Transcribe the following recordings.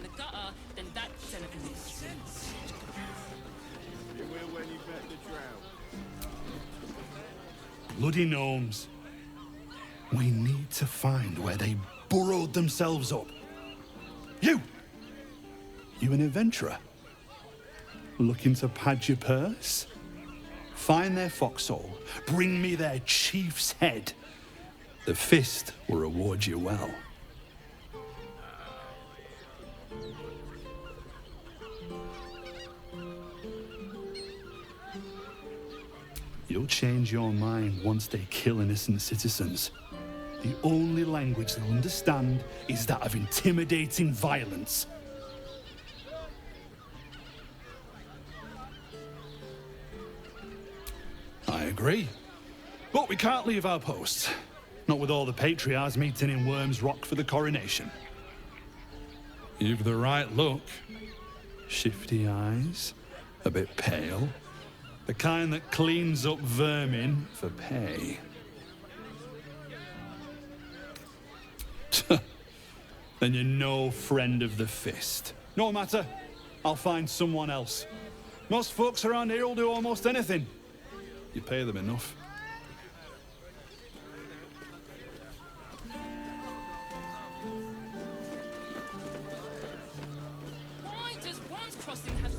the gutter, then that's anything. Bloody gnomes. We need to find where they burrowed themselves up. You an adventurer? Looking to pad your purse? Find their foxhole, bring me their chief's head. The fist will reward you well. You'll change your mind once they kill innocent citizens. The only language they'll understand is that of intimidating violence. I agree. But we can't leave our posts. Not with all the patriarchs meeting in Worm's Rock for the coronation. You've the right look. Shifty eyes, a bit pale. The kind that cleans up vermin for pay. Then you're no friend of the fist. No matter, I'll find someone else. Most folks around here will do almost anything. You pay them enough. Why does one's crossing have...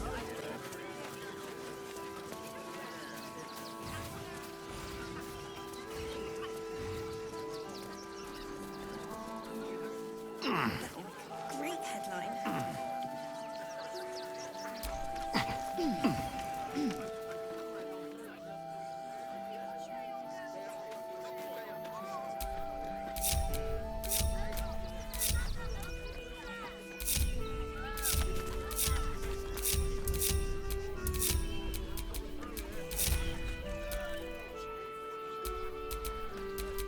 Great headline.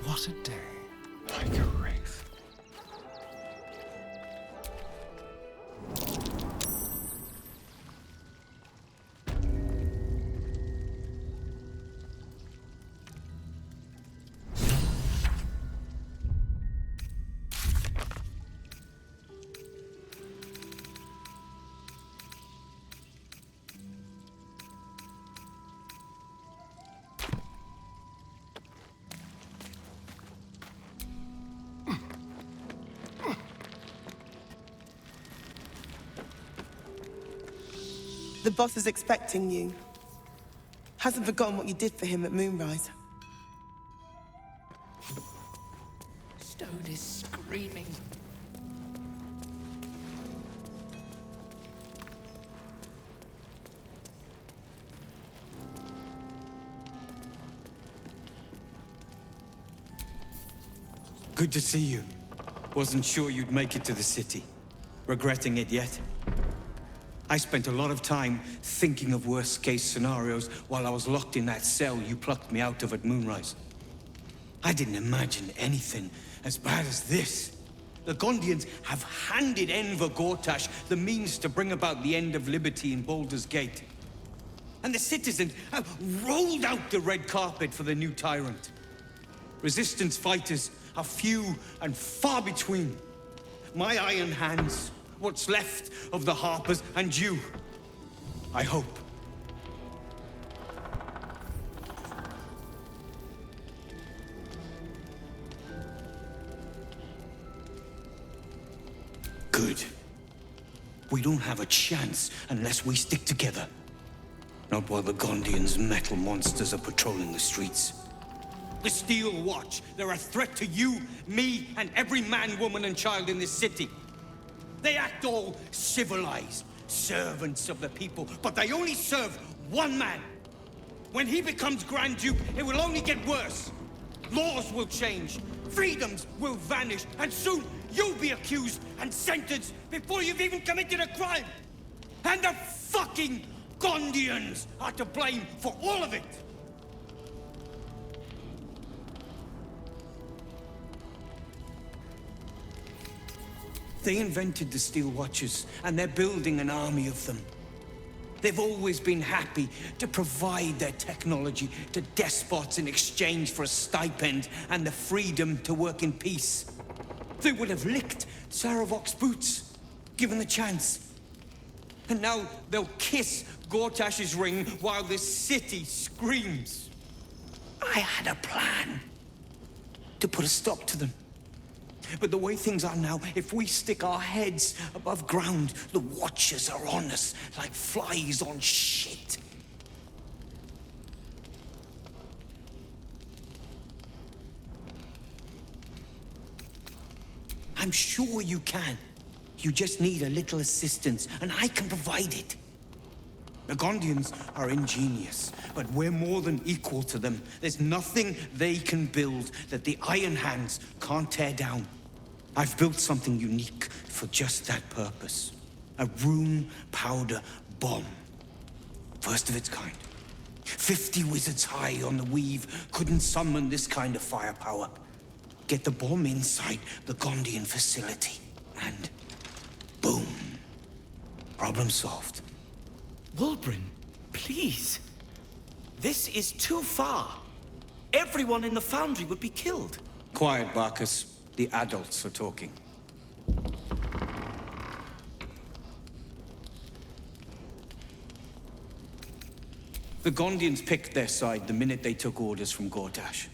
What a day. Like a wraith. The boss is expecting you. Hasn't forgotten what you did for him at Moonrise. Stone is screaming. Good to see you. Wasn't sure you'd make it to the city. Regretting it yet? I spent a lot of time thinking of worst-case scenarios while I was locked in that cell you plucked me out of at Moonrise. I didn't imagine anything as bad as this. The Gondians have handed Enver Gortash the means to bring about the end of liberty in Baldur's Gate. And the citizens have rolled out the red carpet for the new tyrant. Resistance fighters are few and far between. My iron hands, what's left of the Harpers, and you, I hope. Good. We don't have a chance unless we stick together. Not while the Gondians' metal monsters are patrolling the streets. The Steel Watch, they're a threat to you, me, and every man, woman, and child in this city. They act all civilized, servants of the people, but they only serve one man. When he becomes Grand Duke, it will only get worse. Laws will change, freedoms will vanish, and soon you'll be accused and sentenced before you've even committed a crime. And the fucking Gondians are to blame for all of it. They invented the Steel Watchers, and they're building an army of them. They've always been happy to provide their technology to despots in exchange for a stipend and the freedom to work in peace. They would have licked Saravok's boots. given the chance. And now they'll kiss Gortash's ring while this city screams. I had a plan to put a stop to them. But the way things are now, if we stick our heads above ground, the Watchers are on us like flies on shit. I'm sure you can. You just need a little assistance, and I can provide it. The Gondians are ingenious, but we're more than equal to them. There's nothing they can build that the Iron Hands can't tear down. I've built something unique for just that purpose. A rune powder bomb. First of its kind. 50 wizards high on the weave couldn't summon this kind of firepower. Get the bomb inside the Gondian facility, and boom. Problem solved. Wulbren, please. This is too far. Everyone in the foundry would be killed. Quiet, Barkus. The adults are talking. The Gondians picked their side the minute they took orders from Gortash.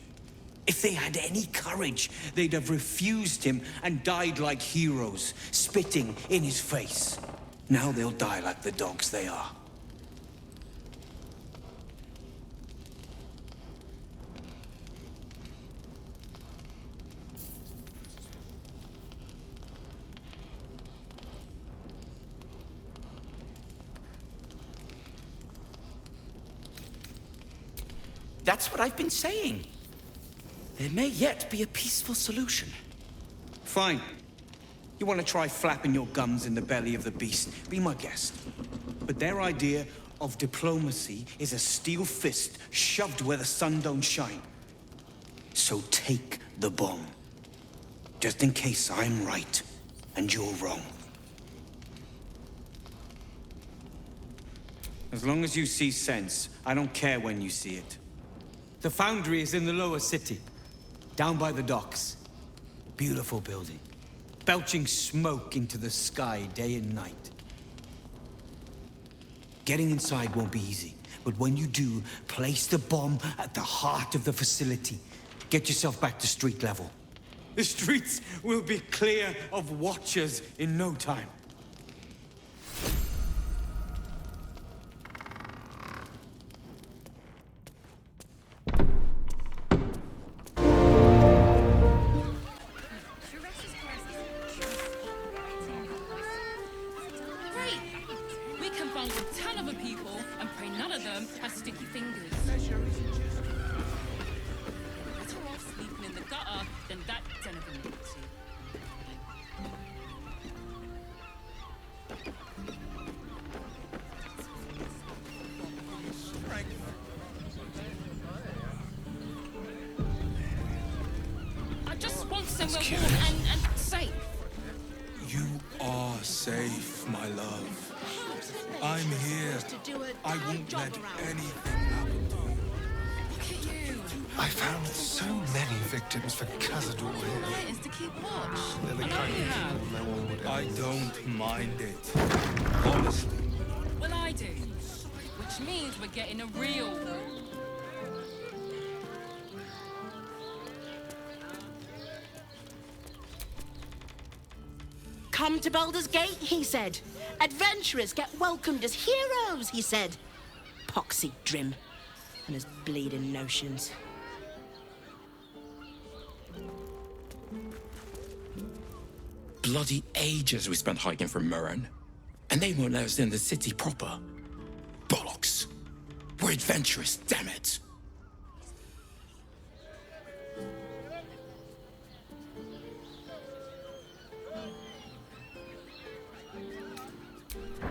If they had any courage, they'd have refused him and died like heroes, spitting in his face. Now they'll die like the dogs they are. That's what I've been saying. There may yet be a peaceful solution. Fine. You want to try flapping your gums in the belly of the beast? Be my guest. But their idea of diplomacy is a steel fist shoved where the sun don't shine. So take the bomb. Just in case I'm right and you're wrong. As long as you see sense, I don't care when you see it. The foundry is in the lower city, down by the docks. Beautiful building, belching smoke into the sky day and night. Getting inside won't be easy, but when you do, place the bomb at the heart of the facility. Get yourself back to street level. The streets will be clear of Watchers in no time. Great! We can find a ton of other people and pray none of them have sticky fingers. Better off sleeping in the gutter than that den of iniquity. I just want somewhere warm and safe. You are safe, my love. I'm here. I won't let anything happen to you. Look at you. I found so many victims for Cazador here. It's to keep watch. They're the I know kind you of have. people no one would I don't mind it. Honestly. Well, I do. Which means we're getting a real war. Come to Baldur's Gate, he said. Adventurers get welcomed as heroes, he said. Poxy Drim and his bleeding notions. Bloody ages we spent hiking from Murren, and they won't let us in the city proper. Bollocks. We're adventurous, damn it.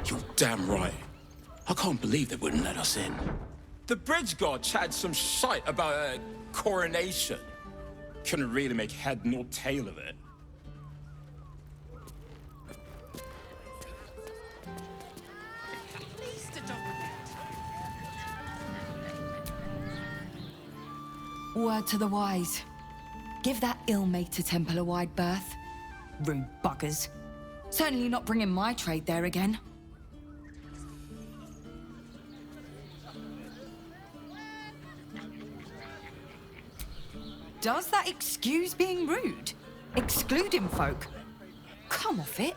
You're damn right. I can't believe they wouldn't let us in. The bridge god chatted some shite about a coronation. Couldn't really make head nor tail of it. Word to the wise. Give that ill-mated temple a wide berth. Rude buggers. Certainly not bringing my trade there again. Does that excuse being rude? Excluding folk? Come off it.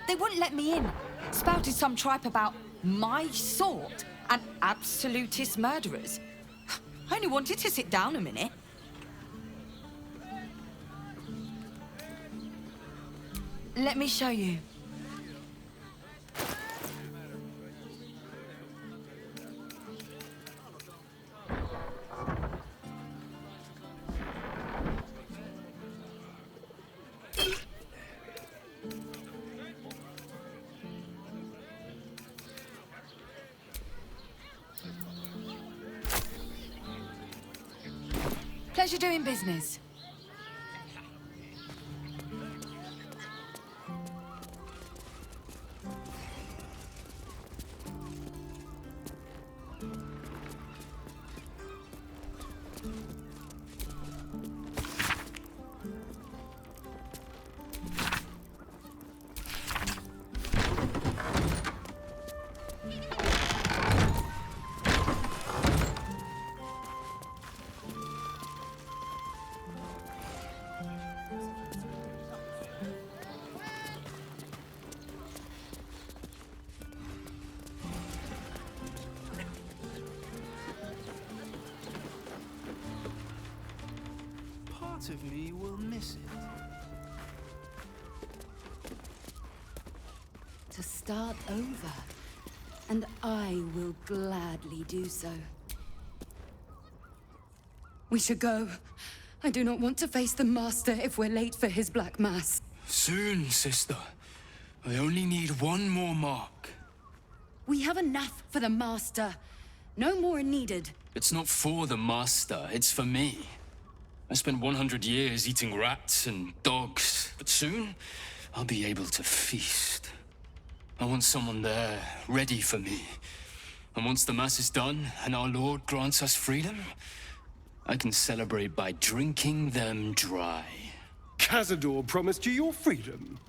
They wouldn't let me in. Spouted some tripe about my sort and absolutist murderers. I only wanted to sit down a minute. Let me show you. Pleasure doing business. Part of me will miss it. To start over, and I will gladly do so. We should go. I do not want to face the Master if we're late for his Black Mass. Soon, sister. I only need one more mark. We have enough for the Master. No more are needed. It's not for the Master, it's for me. I spent 100 years eating rats and dogs, but soon I'll be able to feast. I want someone there, ready for me. And once the Mass is done, and our Lord grants us freedom, I can celebrate by drinking them dry. Cazador promised you your freedom,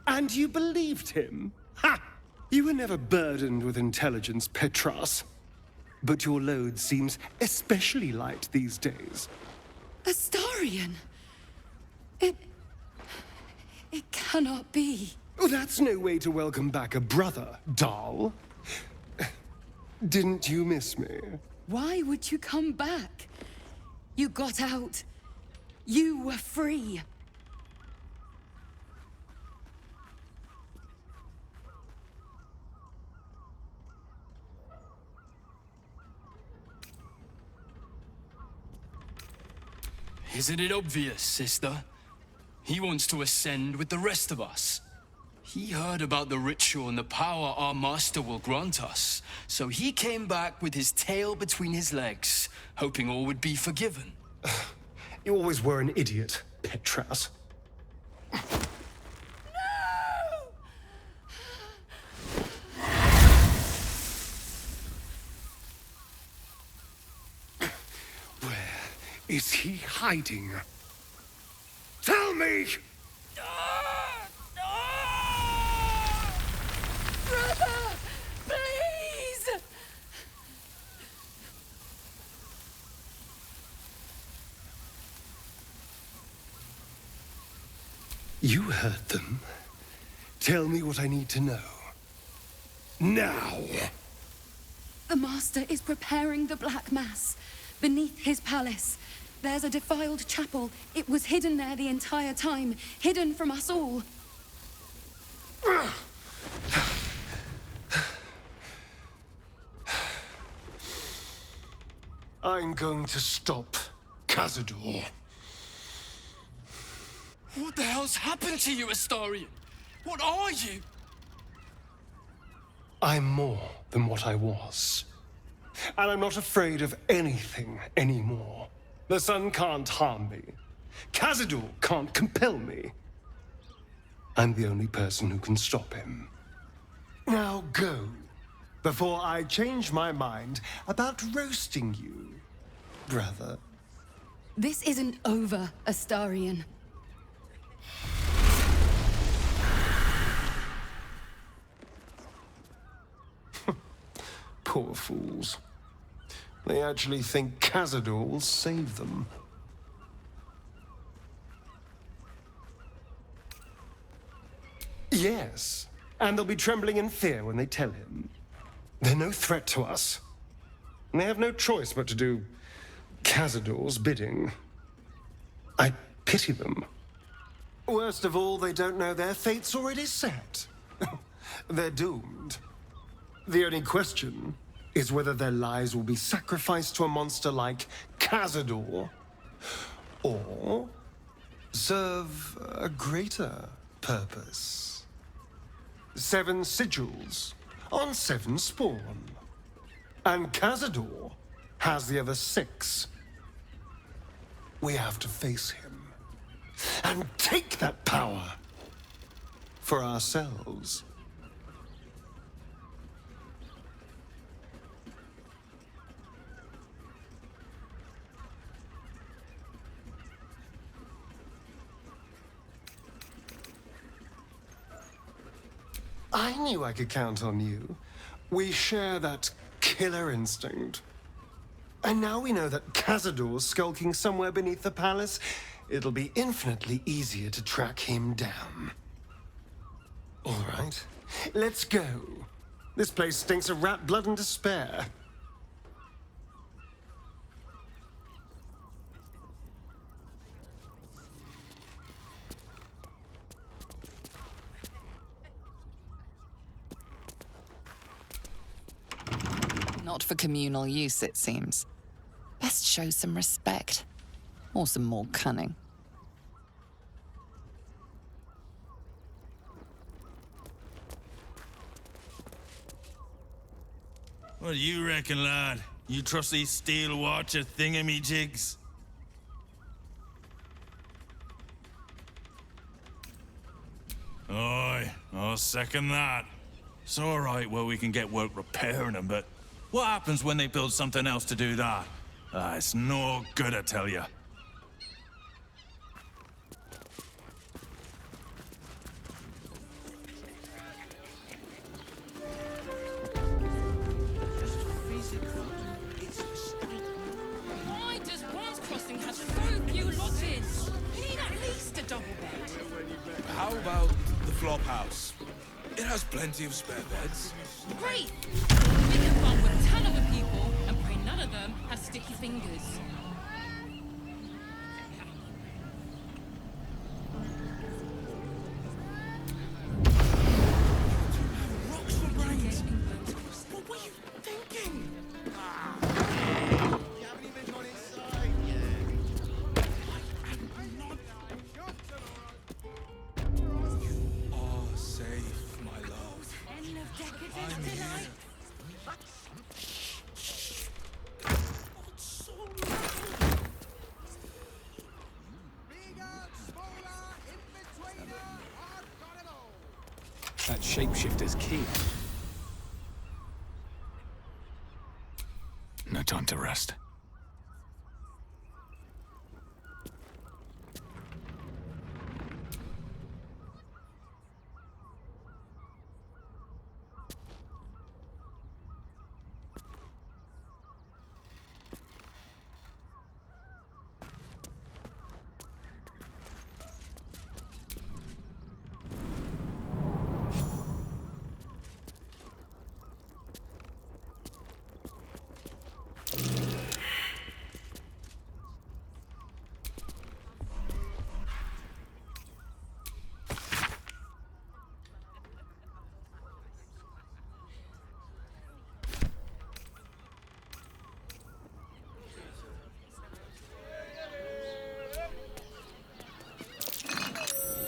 and you believed him? Ha! You were never burdened with intelligence, Petras. But your load seems especially light these days. Astarion! It cannot be. Oh, that's no way to welcome back a brother, doll. Didn't you miss me? Why would you come back? You got out. You were free. Isn't it obvious, sister? He wants to ascend with the rest of us. He heard about the ritual and the power our master will grant us, so he came back with his tail between his legs, hoping all would be forgiven. You always were an idiot, Petras. Is he hiding? Tell me! Brother! Please! You heard them. Tell me what I need to know. Now! The Master is preparing the Black Mass beneath his palace. There's a defiled chapel. It was hidden there the entire time, hidden from us all. I'm going to stop Cazador. What the hell's happened to you, Astarion? What are you? I'm more than what I was. And I'm not afraid of anything anymore. The sun can't harm me. Cazador can't compel me. I'm the only person who can stop him. Now go, before I change my mind about roasting you, brother. This isn't over, Astarion. Poor fools. They actually think Cazador will save them. Yes, and they'll be trembling in fear when they tell him. They're no threat to us. And they have no choice but to do Cazador's bidding. I pity them. Worst of all, they don't know their fate's already set. They're doomed. The only question is whether their lives will be sacrificed to a monster like Cazador, or serve a greater purpose. 7 sigils on 7 spawn. And Cazador has the other 6. We have to face him and take that power for ourselves. I knew I could count on you. We share that killer instinct. And now we know that Cazador's skulking somewhere beneath the palace. It'll be infinitely easier to track him down. All right, let's go. This place stinks of rat blood and despair. Not for communal use, it seems. Best show some respect. Or some more cunning. What do you reckon, lad? You trust these steel watcher thingamajigs? Aye, I'll second that. It's all right where we can get work repairing them, but what happens when they build something else to do that? It's no good, I tell you. Why does Bronze Crossing have so few lodges? We need at least a double bed. How about the flop house? It has plenty of spare beds. Great! We can farm with a ton of the people and pray none of them have sticky fingers. Rocks for brains. What were you thinking? You are safe, my love. I'm here. That shapeshifter's key. No time to rest.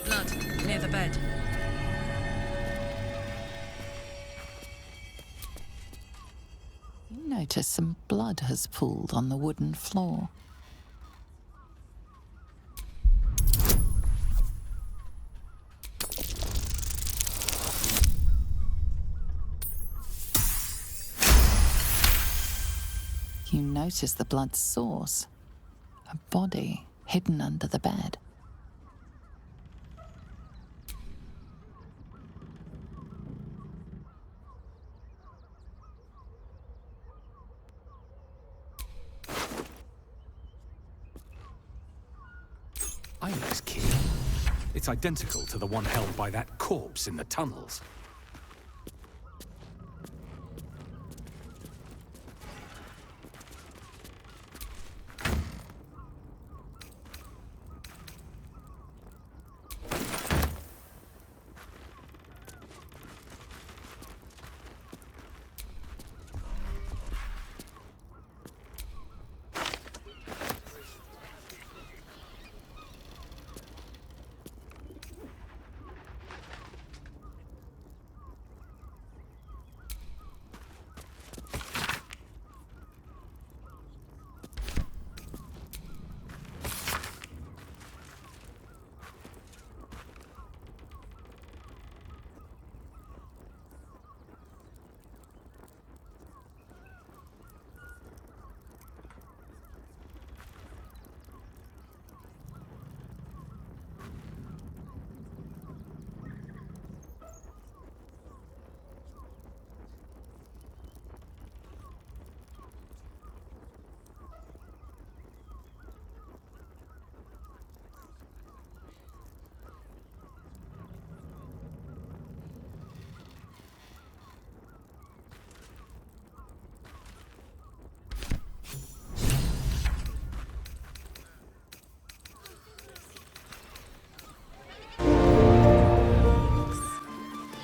Blood, near the bed. You notice some blood has pooled on the wooden floor. You notice the blood's source. A body hidden under the bed. this key. It's identical to the one held by that corpse in the tunnels.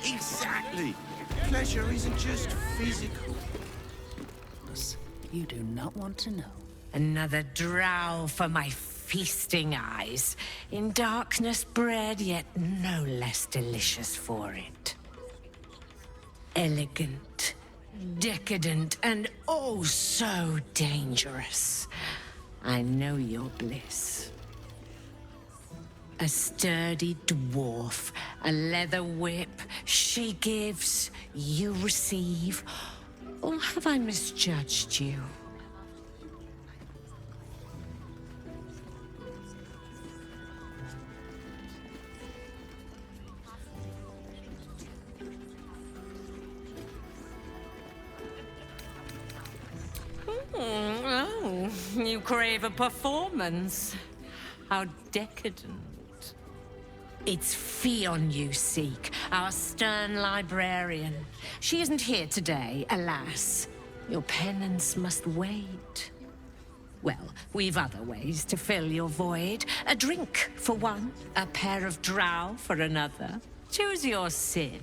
Exactly. Pleasure isn't just physical. You do not want to know. Another drow for my feasting eyes. In darkness bred, yet no less delicious for it. Elegant, decadent, and oh so dangerous. I know your bliss. A sturdy dwarf, a leather whip. She gives, you receive. Or have I misjudged you? Oh, you crave a performance. How decadent. It's Fionn you seek, our stern librarian. She isn't here today, alas. Your penance must wait. Well, we've other ways to fill your void. A drink for one, a pair of drow for another. Choose your sin.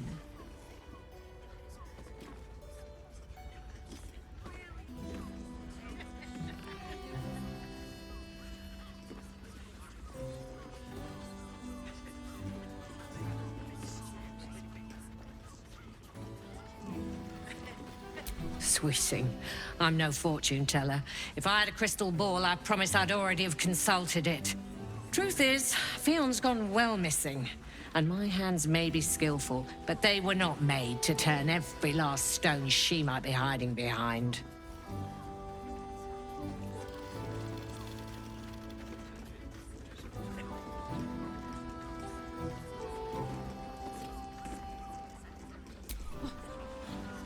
Swishing. I'm no fortune teller. If I had a crystal ball, I promise I'd already have consulted it. Truth is, Fionn's gone well missing. And my hands may be skillful, but they were not made to turn every last stone she might be hiding behind.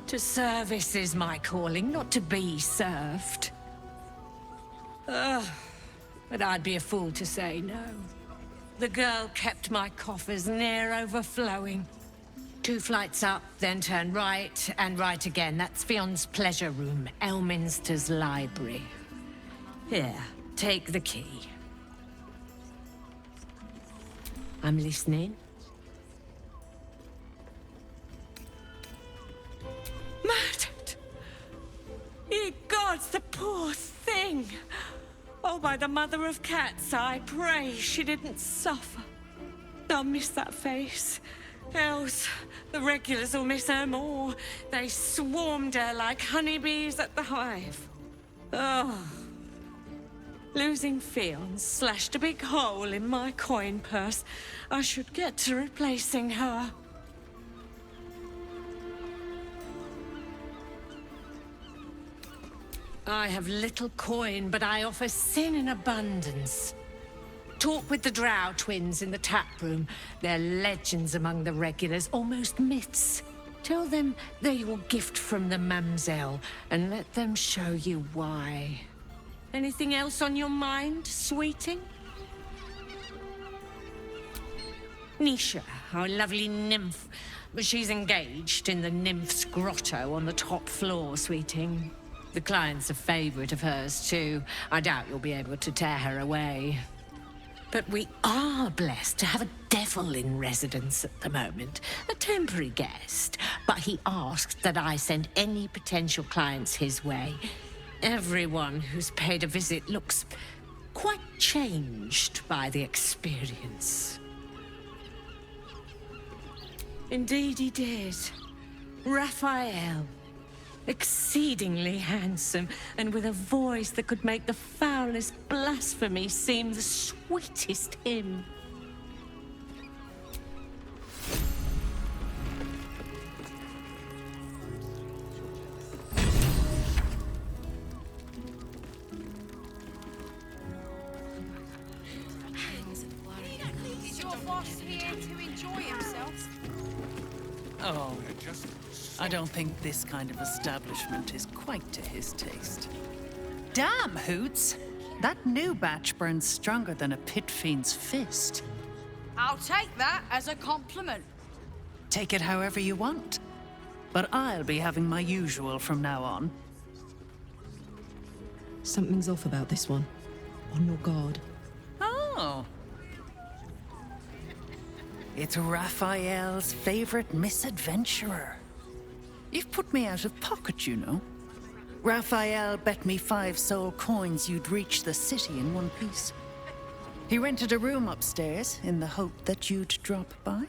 To service is my calling, not to be served. Ugh, but I'd be a fool to say no. The girl kept my coffers near overflowing. 2 flights up, then turn right, and right again. That's Fionn's pleasure room, Elminster's library. Here, take the key. I'm listening. Murdered! Ye gods, the poor thing! Oh, by the mother of cats, I pray she didn't suffer. I'll miss that face. Else, the regulars will miss her more. They swarmed her like honeybees at the hive. Oh. Losing Fionn slashed a big hole in my coin purse. I should get to replacing her. I have little coin, but I offer sin in abundance. Talk with the Drow twins in the tap room. They're legends among the regulars, almost myths. Tell them they're your gift from the Mamselle, and let them show you why. Anything else on your mind, sweeting? Nisha, our lovely nymph. She's engaged in the nymph's grotto on the top floor, sweeting. The client's a favourite of hers, too. I doubt you'll be able to tear her away. But we are blessed to have a devil in residence at the moment. A temporary guest. But he asked that I send any potential clients his way. Everyone who's paid a visit looks quite changed by the experience. Indeed he did. Raphael. Exceedingly handsome, and with a voice that could make the foulest blasphemy seem the sweetest hymn. Is your boss here to enjoy himself? Oh, I don't think this kind of establishment is quite to his taste. Damn, Hoots! That new batch burns stronger than a pit fiend's fist. I'll take that as a compliment. Take it however you want. But I'll be having my usual from now on. Something's off about this one. On your guard. Oh. It's Raphael's favorite misadventurer. You've put me out of pocket, you know. Raphael bet me 5 soul coins you'd reach the city in one piece. He rented a room upstairs in the hope that you'd drop by.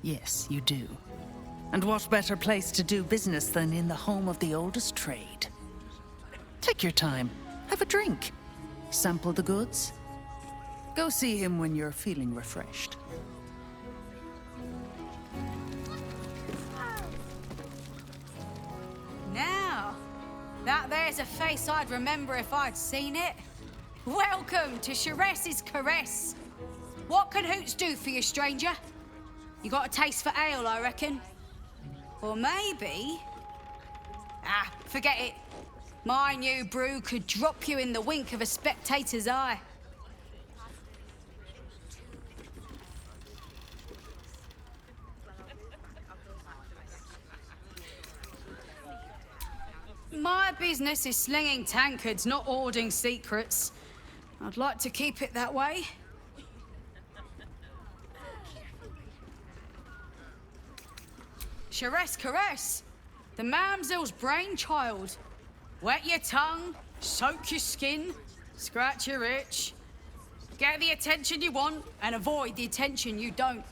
Yes, you do. And what better place to do business than in the home of the oldest trade? Take your time. Have a drink. Sample the goods. Go see him when you're feeling refreshed. Now, that there's a face I'd remember if I'd seen it. Welcome to Sharess's Caress. What can Hoots do for you, stranger? You got a taste for ale, I reckon. Or maybe... Ah, forget it. My new brew could drop you in the wink of a spectator's eye. My business is slinging tankards, not hoarding secrets. I'd like to keep it that way. Sharass Caress, the mamsel's brainchild. Wet your tongue, soak your skin, scratch your itch. Get the attention you want and avoid the attention you don't.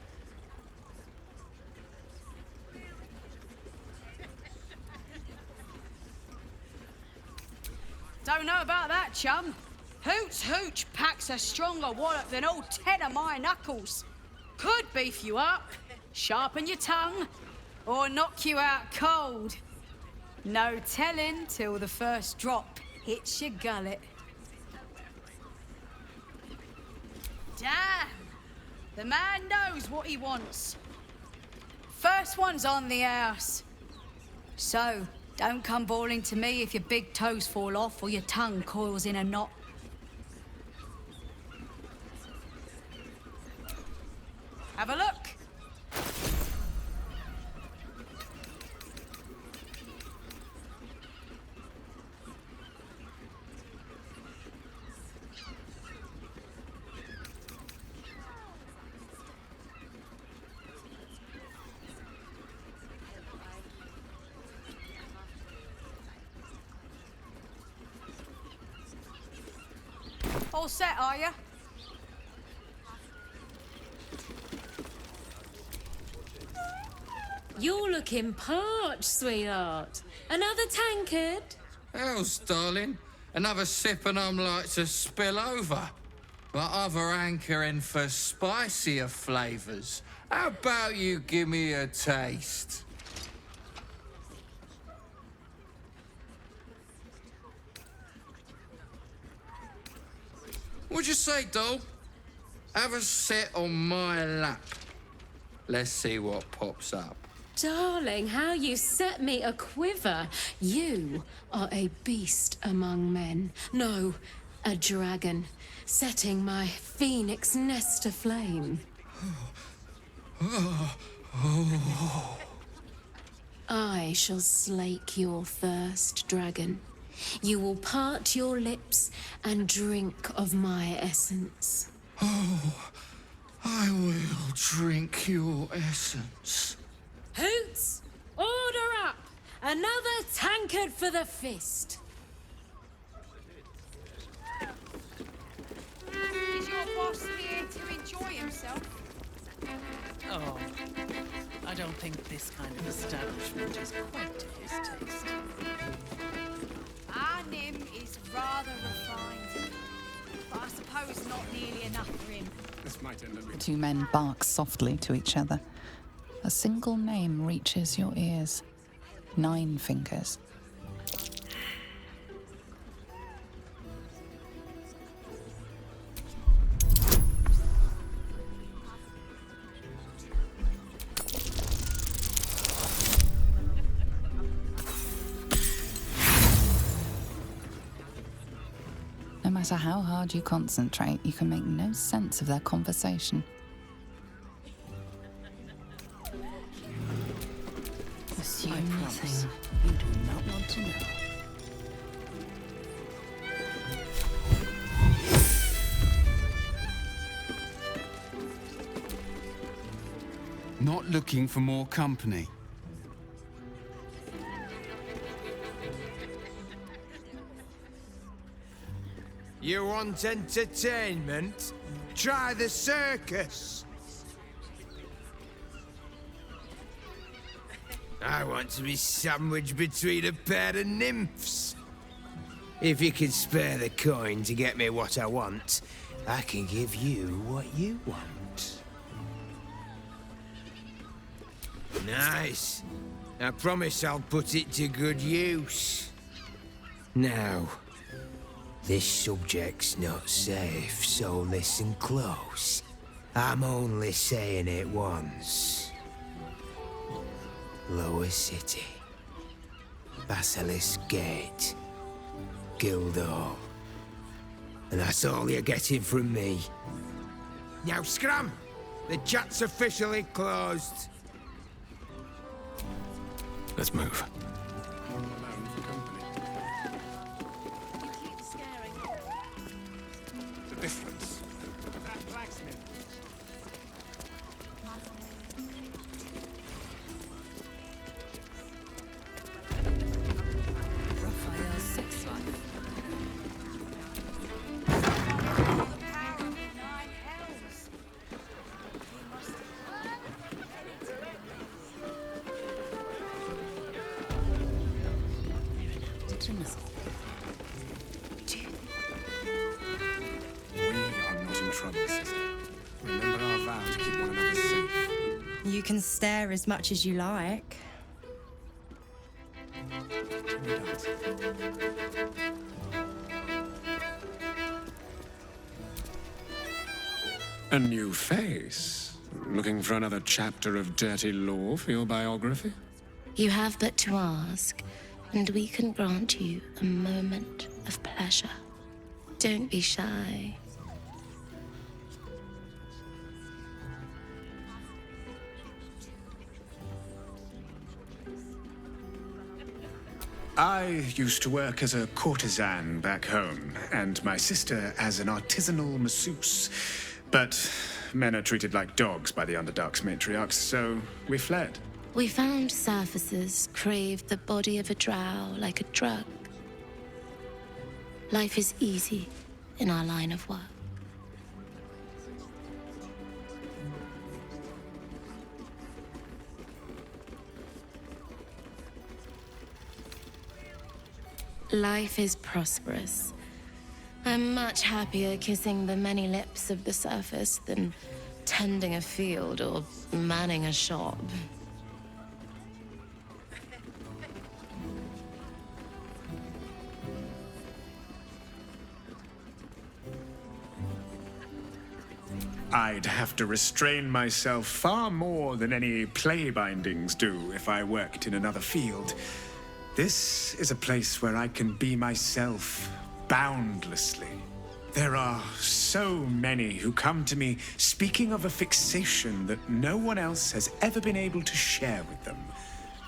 Don't know about that, chum. Hoots Hooch packs a stronger wallop than all 10 of my knuckles. Could beef you up, sharpen your tongue, or knock you out cold. No telling till the first drop hits your gullet. Damn! The man knows what he wants. First one's on the house. So, don't come bawling to me if your big toes fall off or your tongue coils in a knot. Have a look. All set, are you? You're looking parched, sweetheart. Another tankard? Hells, darling. Another sip and I'm like to spill over. But other hankering for spicier flavours. How about you give me a taste? What'd you say, doll? Have a sit on my lap. Let's see what pops up. Darling, how you set me a quiver. You are a beast among men. No, a dragon, setting my phoenix nest aflame. I shall slake your thirst, dragon. You will part your lips and drink of my essence. Oh, I will drink your essence. Hoots, order up! Another tankard for the fist. Is your boss here to enjoy himself? Oh, I don't think this kind of establishment is quite to his taste. Our Nim is rather refined, but I suppose not nearly enough for him. This might end up The two men bark softly to each other. A single name reaches your ears. 9 fingers. No matter how hard you concentrate, you can make no sense of their conversation. Assume nothing you do not want to know. Not looking for more company. You want entertainment? Try the circus. I want to be sandwiched between a pair of nymphs. If you can spare the coin to get me what I want, I can give you what you want. Nice. I promise I'll put it to good use. Now, this subject's not safe, so listen close. I'm only saying it once. Lower City. Basilisk Gate. Guildhall. And that's all you're getting from me. Now scram! The chat's officially closed. Let's move. The difference. That blacksmith. Raphael's sex life. Did you know? We are not in trouble, sister. Remember our vow to keep one another safe. You can stare as much as you like. A new face. Looking for another chapter of dirty lore for your biography? You have but to ask, and we can grant you a moment of pleasure. Don't be shy. I used to work as a courtesan back home, and my sister as an artisanal masseuse. But men are treated like dogs by the Underdark's matriarchs, so we fled. We found surfacers craved the body of a drow like a drug. Life is easy in our line of work. Life is prosperous. I'm much happier kissing the many lips of the surface than tending a field or manning a shop. I'd have to restrain myself far more than any play bindings do if I worked in another field. This is a place where I can be myself boundlessly. There are so many who come to me speaking of a fixation that no one else has ever been able to share with them,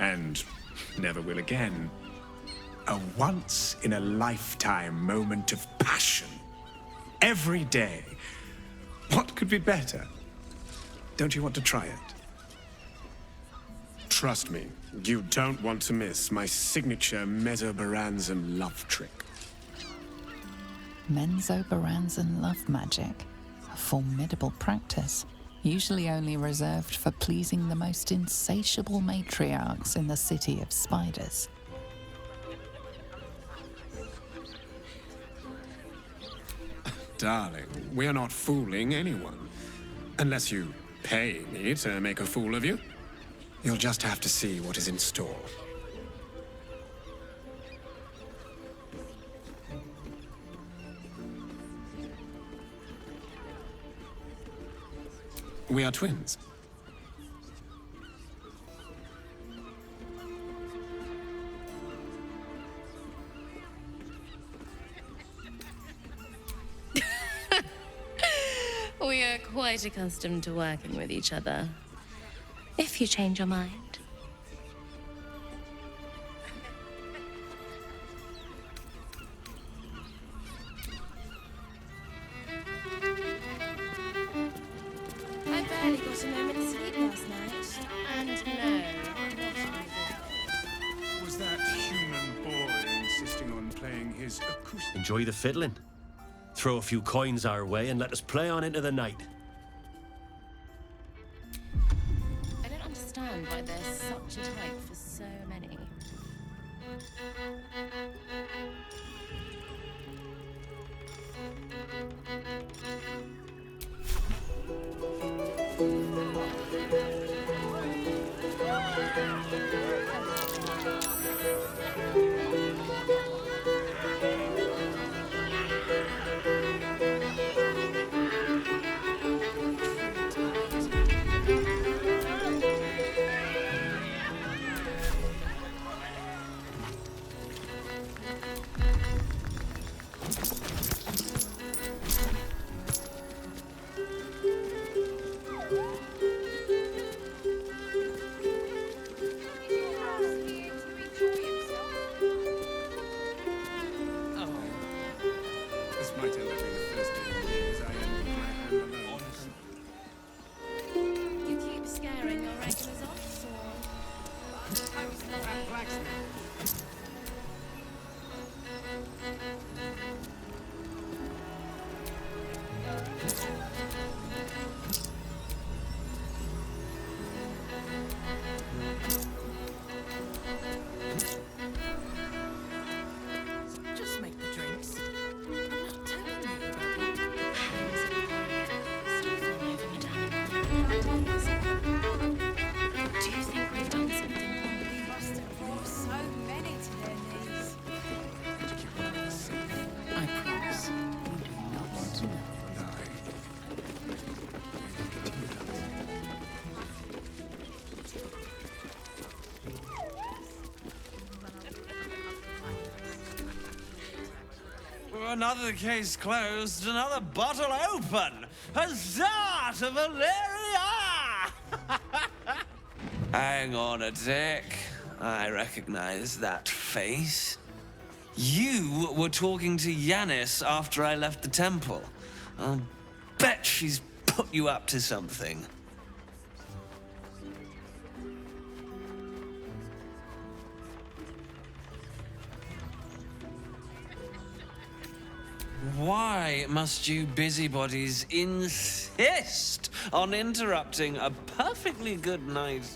and never will again. A once-in-a-lifetime moment of passion. Every day. What could be better? Don't you want to try it? Trust me, you don't want to miss my signature Mesobaranzan love trick. Menzoberranzan love magic. A formidable practice, usually only reserved for pleasing the most insatiable matriarchs in the City of Spiders. Darling, we're not fooling anyone. Unless you pay me to make a fool of you. You'll just have to see what is in store. We are twins. We are quite accustomed to working with each other. If you change your mind. I barely got a moment's sleep last night. And no, Was that human boy insisting on playing his acoustic? Enjoy the fiddling. Throw a few coins our way and let us play on into the night. I don't understand why there's such a type for so many. This might end up being the first day in years I end with my hand alone. You keep scaring your regulars off, Just make the drinks. I'm not telling you about Do you think we've done something wrong? We must have brought so many to their knees. I promise. You do not want to know. Another case closed, another bottle open. Huzzah to Valeria! Hang on a tick. I recognize that face. You were talking to Yanis after I left the temple. I'll bet she's put you up to something. Why must you busybodies insist on interrupting a perfectly good night?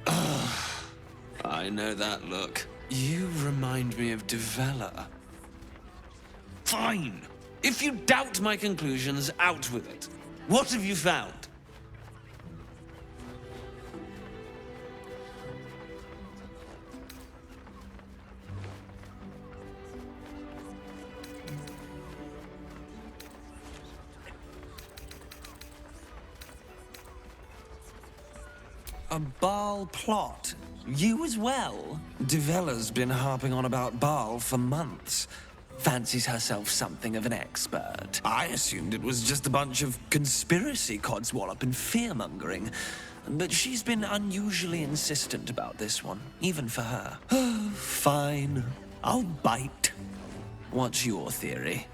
Ugh, I know that look. You remind me of Devella. Fine. If you doubt my conclusions, out with it. What have you found? A Baal plot? You as well? Devella's been harping on about Baal for months. Fancies herself something of an expert. I assumed it was just a bunch of conspiracy codswallop and fear-mongering. But she's been unusually insistent about this one, even for her. Fine. I'll bite. What's your theory?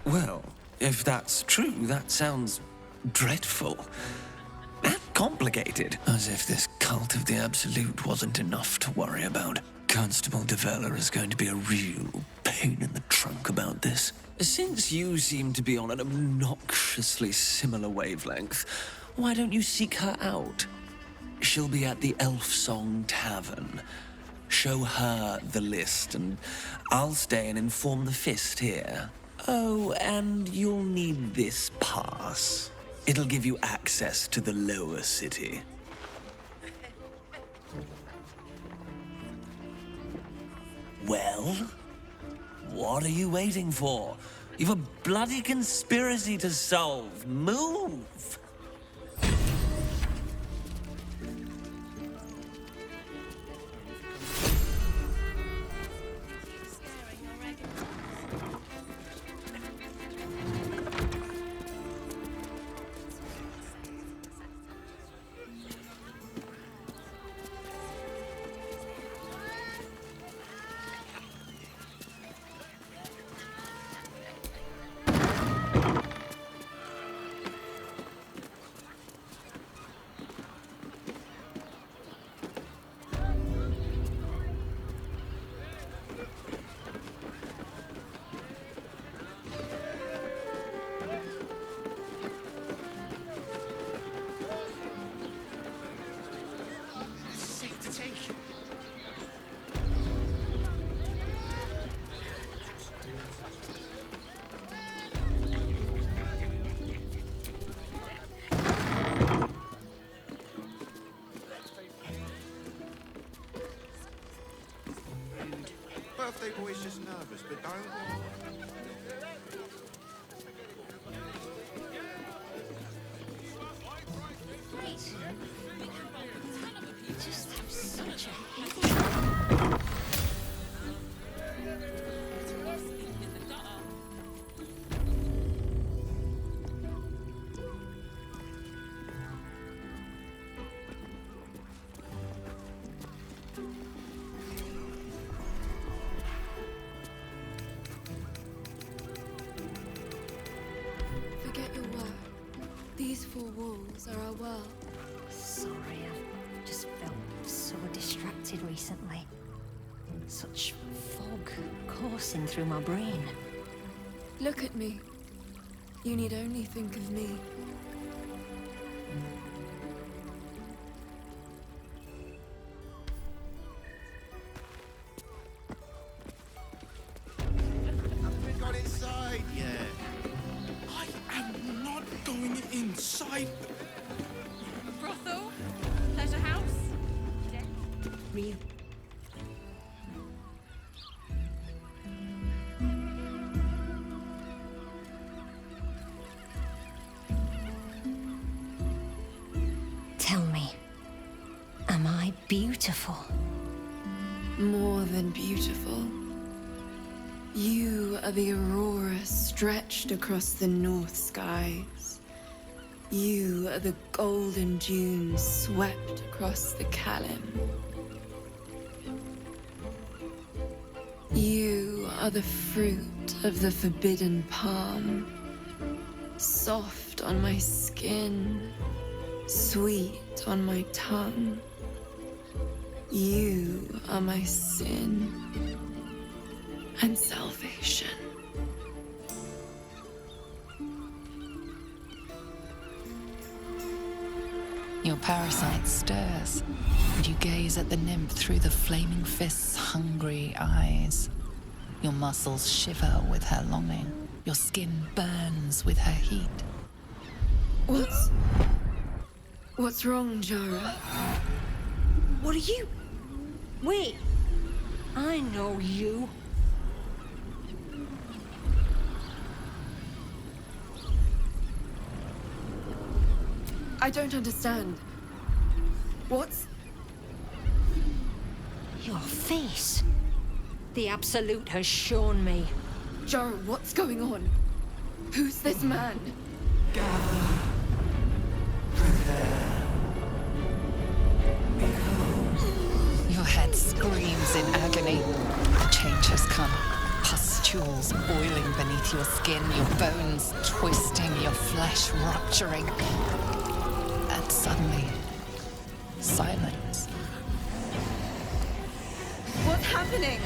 Well, if that's true, that sounds dreadful. And complicated. As if this cult of the Absolute wasn't enough to worry about. Constable Devella is going to be a real pain in the trunk about this. Since you seem to be on an obnoxiously similar wavelength, why don't you seek her out? She'll be at the Elf Song Tavern. Show her the list, and I'll stay and inform the Fist here. Oh, and you'll need this pass. It'll give you access to the lower city. Well, what are you waiting for? You've a bloody conspiracy to solve. Move! Birthday boy's just nervous, but don't. Just have such a Forget your work. These four walls are our world. Sorry, I've just felt so distracted recently. Such fog coursing through my brain. Look at me. You need only think of me. Haven't got inside yet. I am not going inside. brothel, pleasure house. Real. Tell me, am I beautiful? More than beautiful. You are the aurora stretched across the north skies. You are the golden dunes swept across the Kalim. You are the fruit of the forbidden palm, soft on my skin, sweet on my tongue. You are my sin and salvation. Your parasite stirs, and you gaze at the nymph through the flaming fist's hungry eyes. Your muscles shiver with her longing. Your skin burns with her heat. What's wrong, Jara? What are you? Wait. I know you. I don't understand. What's... Your face. The Absolute has shown me. Jara, what's going on? Who's this man? Your head screams in agony. The change has come. Pustules boiling beneath your skin, your bones twisting, your flesh rupturing. And suddenly, silence. What's happening?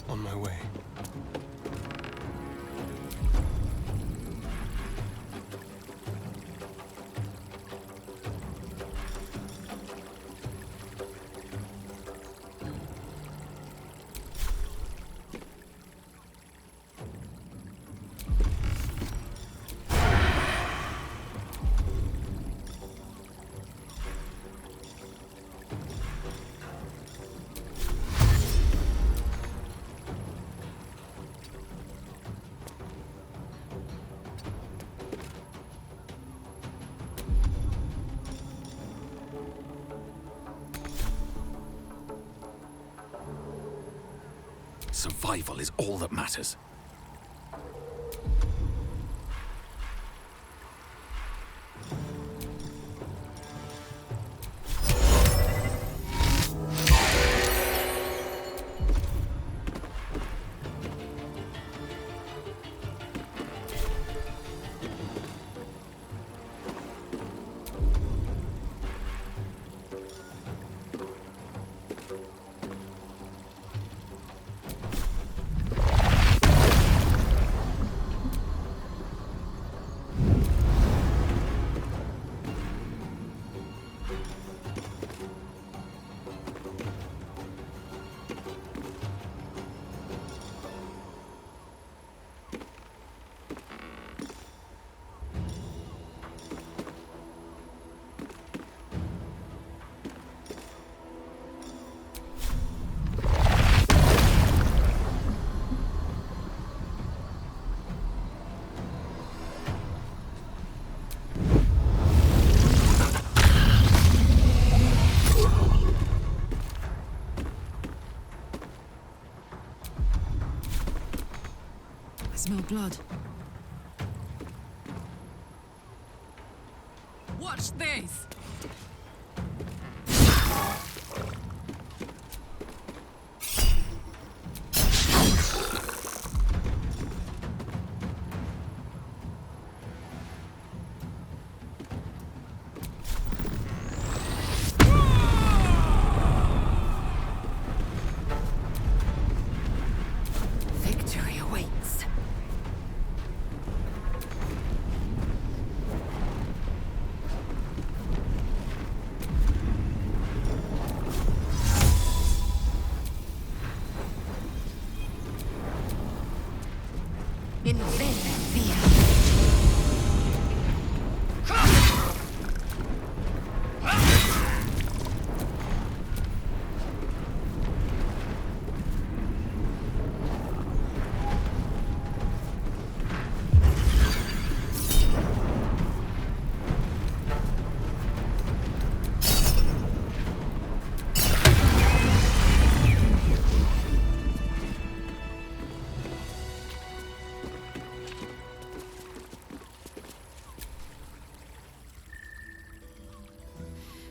On my way. Survival is all that matters. I smell blood. Watch this! Victory awaits. In via.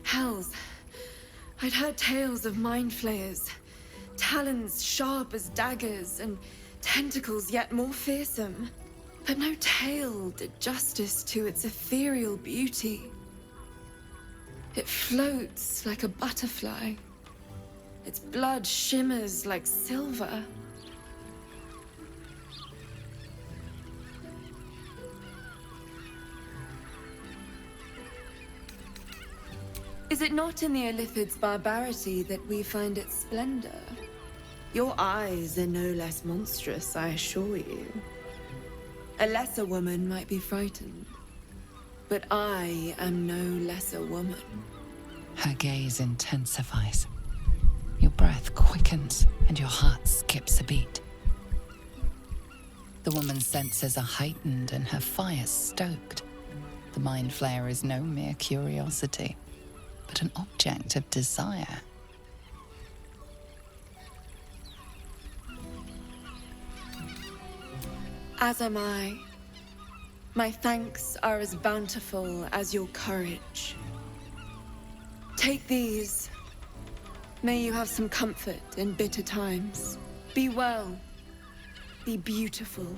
Hells. I'd heard tales of mind flayers, talons sharp as daggers, and tentacles yet more fearsome. But no tail did justice to its ethereal beauty. It floats like a butterfly. Its blood shimmers like silver. Is it not in the Illithid's barbarity that we find its splendor? Your eyes are no less monstrous, I assure you. A lesser woman might be frightened, but I am no lesser woman. Her gaze intensifies. Your breath quickens, and your heart skips a beat. The woman's senses are heightened and her fire stoked. The mind flayer is no mere curiosity, but an object of desire. As am I. My thanks are as bountiful as your courage. Take these. May you have some comfort in bitter times. Be well. Be beautiful.